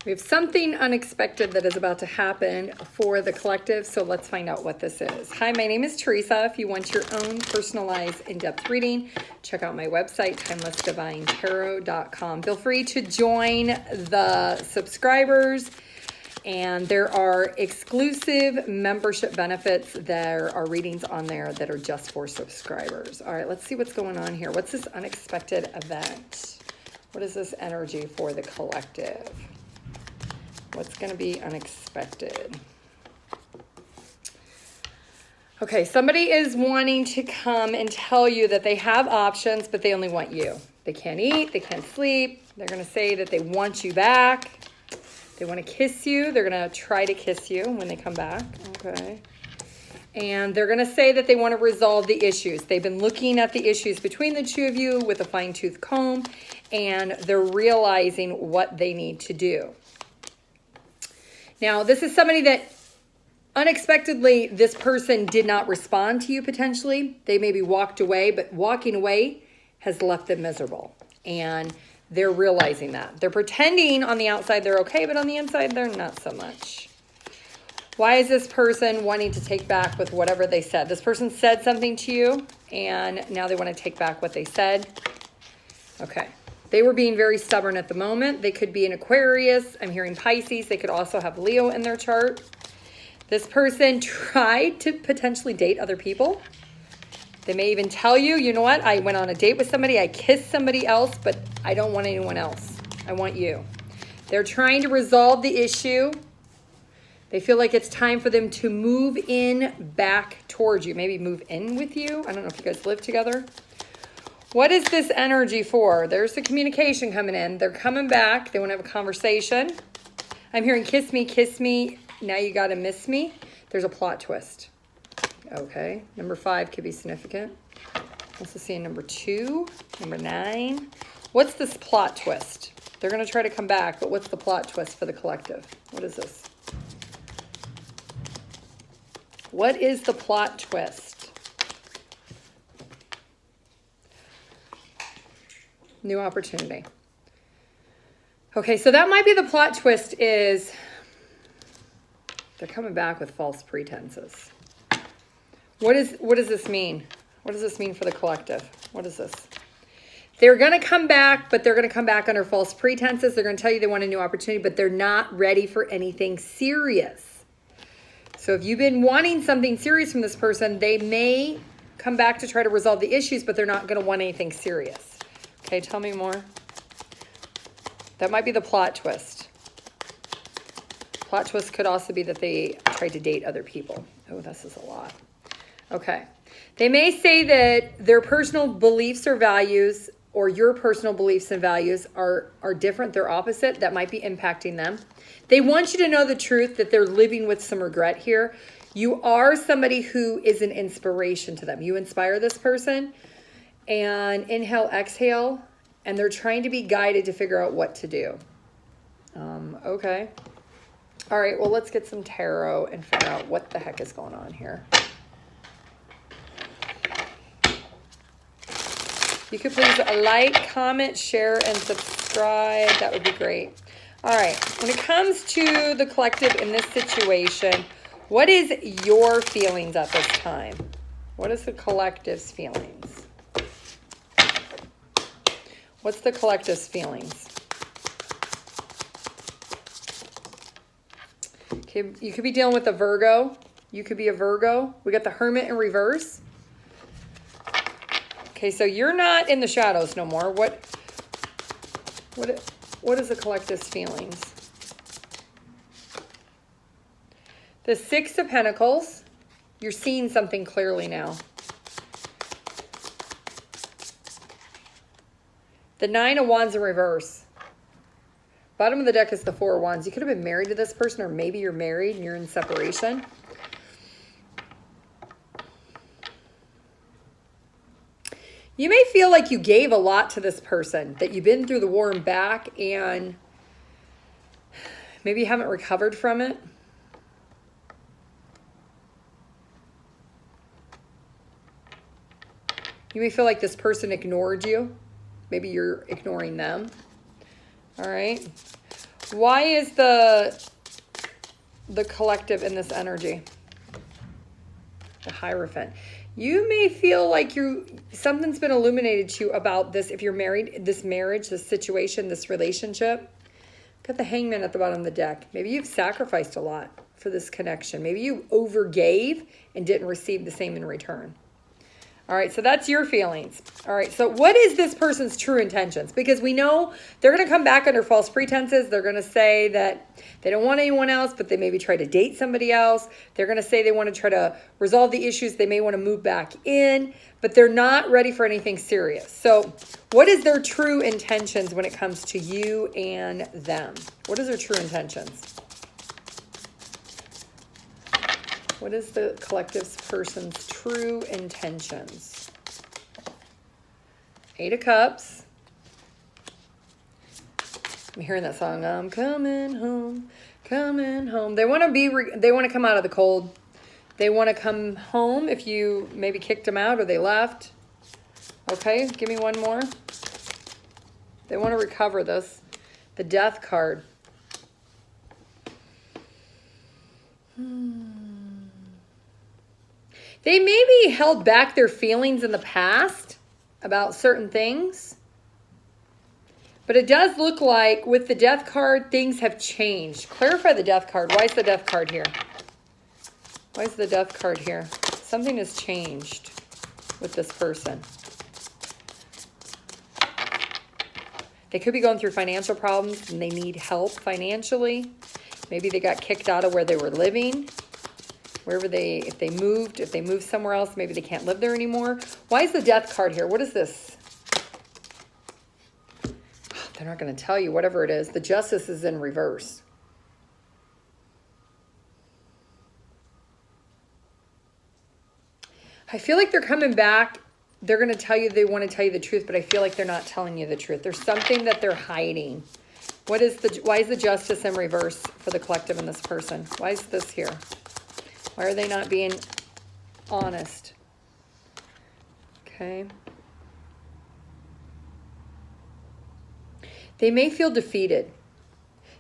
We have something unexpected that is about to happen for the collective, so let's find out what this is. Hi, my name is Theresa. If you want your own personalized in-depth reading, check out my website, TimelessDivineTarot.com. Feel free to join the subscribers, and there are exclusive membership benefits. There are readings on there that are just for subscribers. All right, let's see what's going on here. What's this unexpected event? What is this energy for the collective? What's going to be unexpected? Okay, somebody is wanting to come and tell you that they have options, but they only want you. They can't eat, they can't sleep. They're going to say that they want you back. They want to kiss you. They're going to try to kiss you when they come back. Okay. And they're going to say that they want to resolve the issues. They've been looking at the issues between the two of you with a fine-tooth comb, and they're realizing what they need to do. Now, this is somebody that unexpectedly, this person did not respond to you potentially. They maybe walked away, but walking away has left them miserable. And they're realizing that. They're pretending on the outside they're okay, but on the inside they're not so much. Why is this person wanting to take back with whatever they said? This person said something to you, and now they want to take back what they said. Okay. They were being very stubborn at the moment. They could be an Aquarius. I'm hearing Pisces. They could also have Leo in their chart. This person tried to potentially date other people. They may even tell you, you know what? I went on a date with somebody. I kissed somebody else, but I don't want anyone else. I want you. They're trying to resolve the issue. They feel like it's time for them to move in back towards you. Maybe move in with you. I don't know if you guys live together. What is this energy for? There's the communication coming in. They're coming back. They want to have a conversation. I'm hearing kiss me, now you got to miss me. There's a plot twist. Okay. Number 5 could be significant. Also seeing number 2, number 9. What's this plot twist? They're going to try to come back, but what's the plot twist for the collective? What is this? What is the plot twist? New opportunity. Okay, so that might be the plot twist is they're coming back with false pretenses. What does this mean? What does this mean for the collective? What is this? They're going to come back, but they're going to come back under false pretenses. They're going to tell you they want a new opportunity, but they're not ready for anything serious. So if you've been wanting something serious from this person, they may come back to try to resolve the issues, but they're not going to want anything serious. Okay, tell me more. That might be the plot twist. Plot twist could also be that they tried to date other people. Oh, this is a lot. Okay. They may say that their personal beliefs or values or your personal beliefs and values are different. They're opposite. That might be impacting them. They want you to know the truth that they're living with some regret here. You are somebody who is an inspiration to them. You inspire this person. And inhale, exhale, and they're trying to be guided to figure out what to do. Okay. All right, well, let's get some tarot and figure out what the heck is going on here. You could please like, comment, share, and subscribe. That would be great. All right, when it comes to the collective in this situation, what is your feelings at this time? What is the collective's feelings? What's the collective's feelings? Okay, you could be dealing with a Virgo. You could be a Virgo. We got the Hermit in reverse. Okay, so you're not in the shadows no more. What is the collective's feelings? The 6 of Pentacles. You're seeing something clearly now. The 9 of Wands in reverse. Bottom of the deck is the 4 of Wands. You could have been married to this person, or maybe you're married and you're in separation. You may feel like you gave a lot to this person, that you've been through the war and back, and maybe you haven't recovered from it. You may feel like this person ignored you. Maybe you're ignoring them. All right. Why is the collective in this energy? The Hierophant. You may feel like something's been illuminated to you about this. If you're married, this marriage, this situation, this relationship. Got the Hangman at the bottom of the deck. Maybe you've sacrificed a lot for this connection. Maybe you overgave and didn't receive the same in return. All right, so that's your feelings. All right, so what is this person's true intentions? Because we know they're going to come back under false pretenses. They're going to say that they don't want anyone else, but they maybe try to date somebody else. They're going to say they want to try to resolve the issues. They may want to move back in, but they're not ready for anything serious. So what is their true intentions when it comes to you and them? What is their true intentions? What is the collective person's true intentions? 8 of Cups. I'm hearing that song. I'm coming home, coming home. They want to come out of the cold. They want to come home if you maybe kicked them out or they left. Okay, give me one more. They want to recover this. The Death card. They maybe held back their feelings in the past about certain things. But it does look like with the Death card, things have changed. Clarify the Death card. Why is the Death card here? Why is the Death card here? Something has changed with this person. They could be going through financial problems and they need help financially. Maybe they got kicked out of where they were living. If they moved somewhere else, maybe they can't live there anymore. Why is the Death card here? What is this? They're not going to tell you, whatever it is. The Justice is in reverse. I feel like they're coming back. They're going to tell you they want to tell you the truth, but I feel like they're not telling you the truth. There's something that they're hiding. Why is the Justice in reverse for the collective and this person? Why is this here? Why are they not being honest? Okay. They may feel defeated.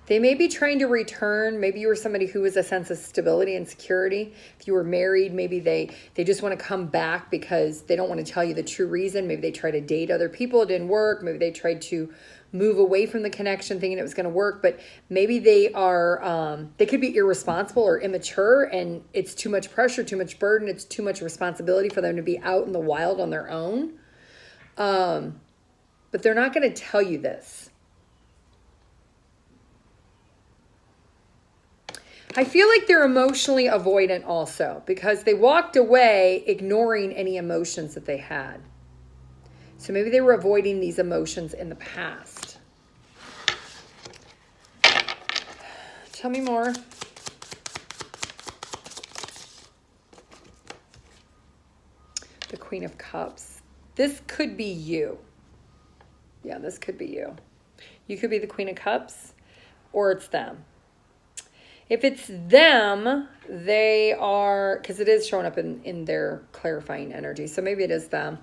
They may be trying to return. Maybe you were somebody who was a sense of stability and security. If you were married, maybe they just want to come back because they don't want to tell you the true reason. Maybe they tried to date other people. It didn't work. Maybe they tried to move away from the connection thinking it was going to work. But maybe they could be irresponsible or immature and it's too much pressure, too much burden. It's too much responsibility for them to be out in the wild on their own. But they're not going to tell you this. I feel like they're emotionally avoidant also because they walked away ignoring any emotions that they had. So maybe they were avoiding these emotions in the past. Tell me more. The Queen of Cups. This could be you. Yeah, this could be you. You could be the Queen of Cups or it's them. If it's them, they are, because it is showing up in their clarifying energy. So maybe it is them.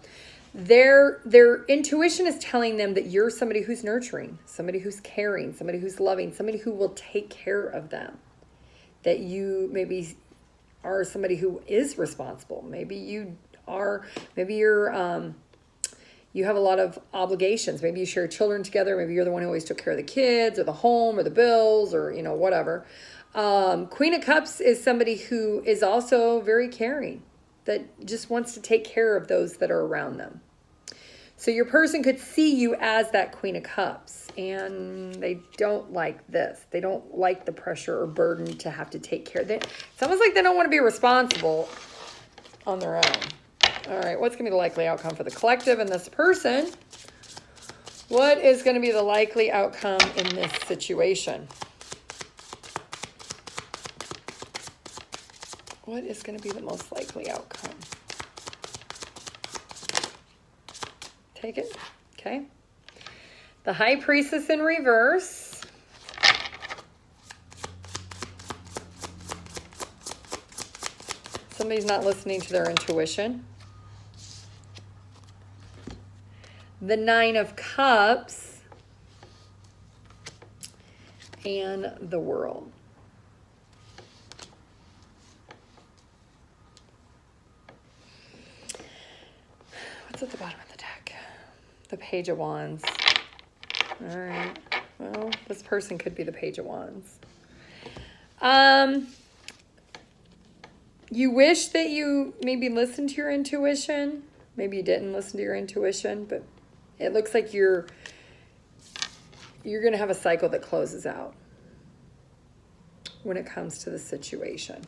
Their intuition is telling them that you're somebody who's nurturing, somebody who's caring, somebody who's loving, somebody who will take care of them. That you maybe are somebody who is responsible. Maybe you have a lot of obligations. Maybe you share children together. Maybe you're the one who always took care of the kids or the home or the bills or, whatever. Queen of Cups is somebody who is also very caring, that just wants to take care of those that are around them. So your person could see you as that Queen of Cups, and they don't like this. They don't like the pressure or burden to have to take care. It's almost like they don't want to be responsible on their own. All right, what's going to be the likely outcome for the collective and this person? What is going to be the likely outcome in this situation? What is going to be the most likely outcome? Take it. Okay. The High Priestess in reverse. Somebody's not listening to their intuition. The Nine of Cups. and the World. What's at the bottom of the deck? The Page of Wands. All right. Well, this person could be the Page of Wands. You wish that you maybe listened to your intuition. Maybe you didn't listen to your intuition, but it looks like you're going to have a cycle that closes out when it comes to the situation.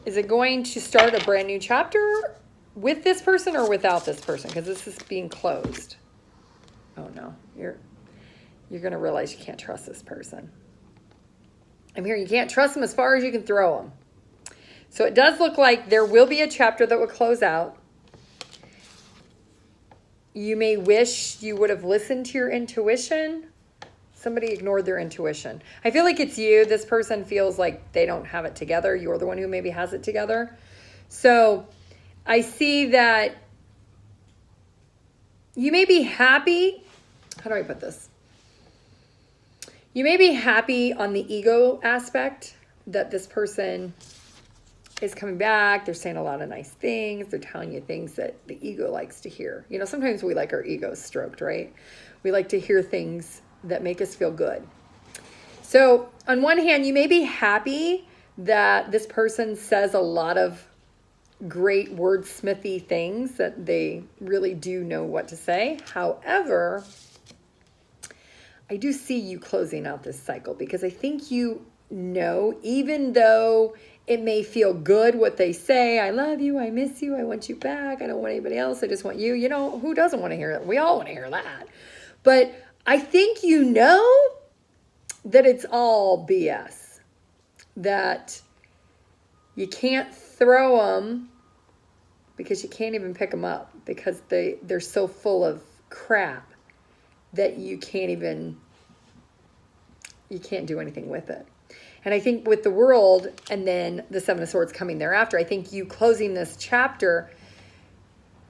Is it going to start a brand new chapter with this person or without this person? Because this is being closed. Oh no, you're going to realize you can't trust this person. I'm hearing you can't trust them as far as you can throw them. So it does look like there will be a chapter that will close out. You may wish you would have listened to your intuition. Somebody ignored their intuition. I feel like it's you. This person feels like they don't have it together. You're the one who maybe has it together. So I see that you may be happy. How do I put this? You may be happy on the ego aspect that this person is coming back. They're saying a lot of nice things. They're telling you things that the ego likes to hear. You know, sometimes we like our egos stroked, right? We like to hear things that make us feel good. So on one hand, you may be happy that this person says a lot of great wordsmithy things, that they really do know what to say. However, I do see you closing out this cycle because I think you know, even though it may feel good what they say, I love you, I miss you, I want you back, I don't want anybody else, I just want you. You know, who doesn't want to hear that? We all want to hear that. But I think you know that it's all BS, that you can't throw them because you can't even pick them up because they're so full of crap that you can't do anything with it. And I think with the World and then the Seven of Swords coming thereafter, I think you closing this chapter,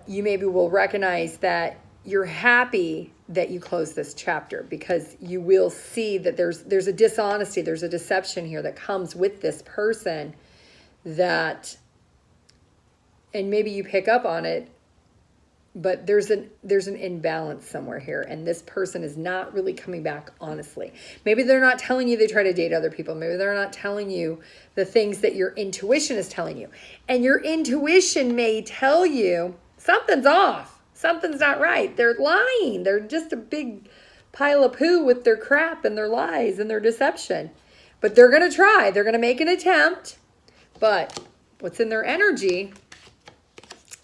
you maybe will recognize that you're happy that you close this chapter because you will see that there's a dishonesty, there's a deception here that comes with this person that, and maybe you pick up on it, but there's an imbalance somewhere here, and this person is not really coming back honestly. Maybe they're not telling you they try to date other people. Maybe they're not telling you the things that your intuition is telling you. And your intuition may tell you something's off. Something's not right. They're lying. They're just a big pile of poo with their crap and their lies and their deception. But they're going to try. They're going to make an attempt. But what's in their energy,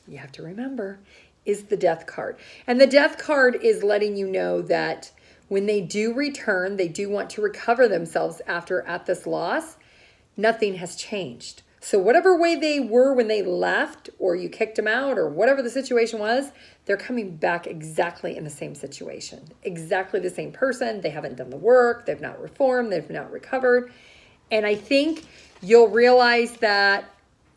you have to remember, is the Death card. And the Death card is letting you know that when they do return, they do want to recover themselves at this loss. Nothing has changed. So whatever way they were when they left, or you kicked them out, or whatever the situation was, they're coming back exactly in the same situation. Exactly the same person. They haven't done the work. They've not reformed. They've not recovered. And I think you'll realize that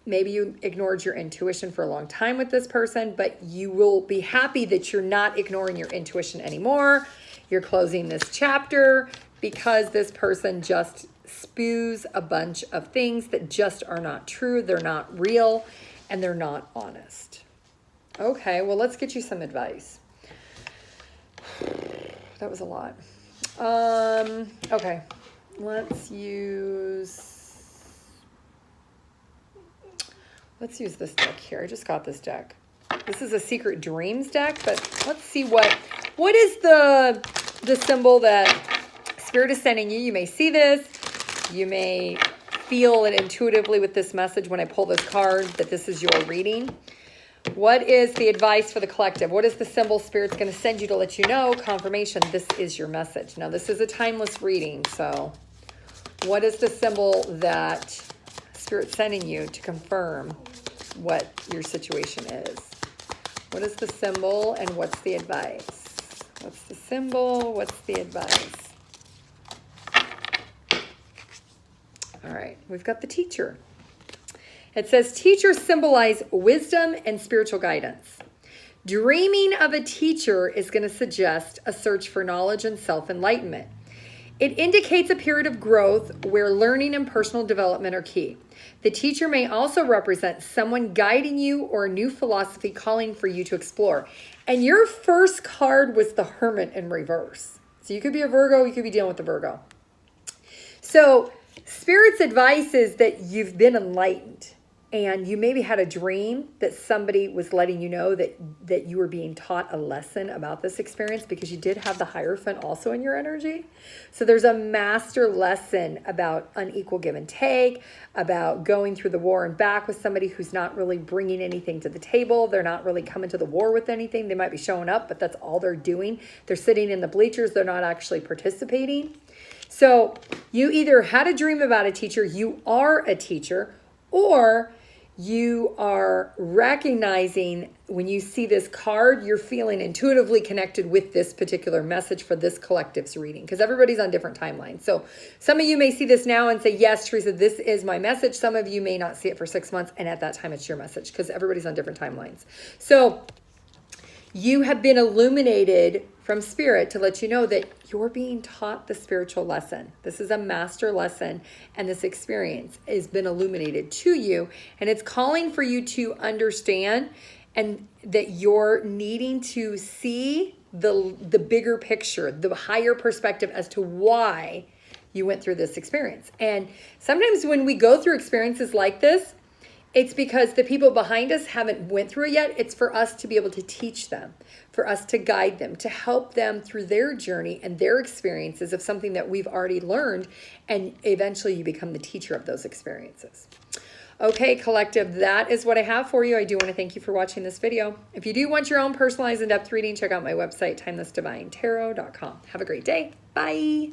maybe you ignored your intuition for a long time with this person, but you will be happy that you're not ignoring your intuition anymore. You're closing this chapter because this person just spews a bunch of things that just are not true. They're not real and they're not honest. Okay, well, let's get you some advice. That was a lot. Okay, let's use this deck here. I just got this deck. This is a Secret Dreams deck, but let's see what is the symbol that Spirit is sending you. You may see this. You may feel it intuitively with this message when I pull this card that this is your reading. What is the advice for the collective? What is the symbol Spirit's going to send you to let you know? Confirmation, this is your message. Now, this is a timeless reading, so what is the symbol that Spirit's sending you to confirm what your situation is? What is the symbol and what's the advice? What's the symbol? What's the advice? All right, we've got the Teacher. It says, teachers symbolize wisdom and spiritual guidance. Dreaming of a teacher is going to suggest a search for knowledge and self-enlightenment. It indicates a period of growth where learning and personal development are key. The teacher may also represent someone guiding you or a new philosophy calling for you to explore. And your first card was the Hermit in reverse. So you could be a Virgo, you could be dealing with the Virgo. So Spirit's advice is that you've been enlightened and you maybe had a dream that somebody was letting you know that you were being taught a lesson about this experience, because you did have the Hierophant also in your energy. So there's a master lesson about unequal give and take, about going through the war and back with somebody who's not really bringing anything to the table. They're not really coming to the war with anything. They might be showing up, but that's all they're doing. They're sitting in the bleachers. They're not actually participating. So you either had a dream about a teacher, you are a teacher, or you are recognizing when you see this card, you're feeling intuitively connected with this particular message for this collective's reading, because everybody's on different timelines. So some of you may see this now and say, yes, Theresa, this is my message. Some of you may not see it for 6 months, and at that time it's your message, because everybody's on different timelines. So you have been illuminated from Spirit to let you know that you're being taught the spiritual lesson. This is a master lesson, and this experience has been illuminated to you, and it's calling for you to understand and that you're needing to see the bigger picture, the higher perspective as to why you went through this experience. And sometimes when we go through experiences like this, it's because the people behind us haven't went through it yet. It's for us to be able to teach them, for us to guide them, to help them through their journey and their experiences of something that we've already learned, and eventually you become the teacher of those experiences. Okay, collective, that is what I have for you. I do want to thank you for watching this video. If you do want your own personalized in-depth reading, check out my website, TimelessDivineTarot.com. Have a great day. Bye.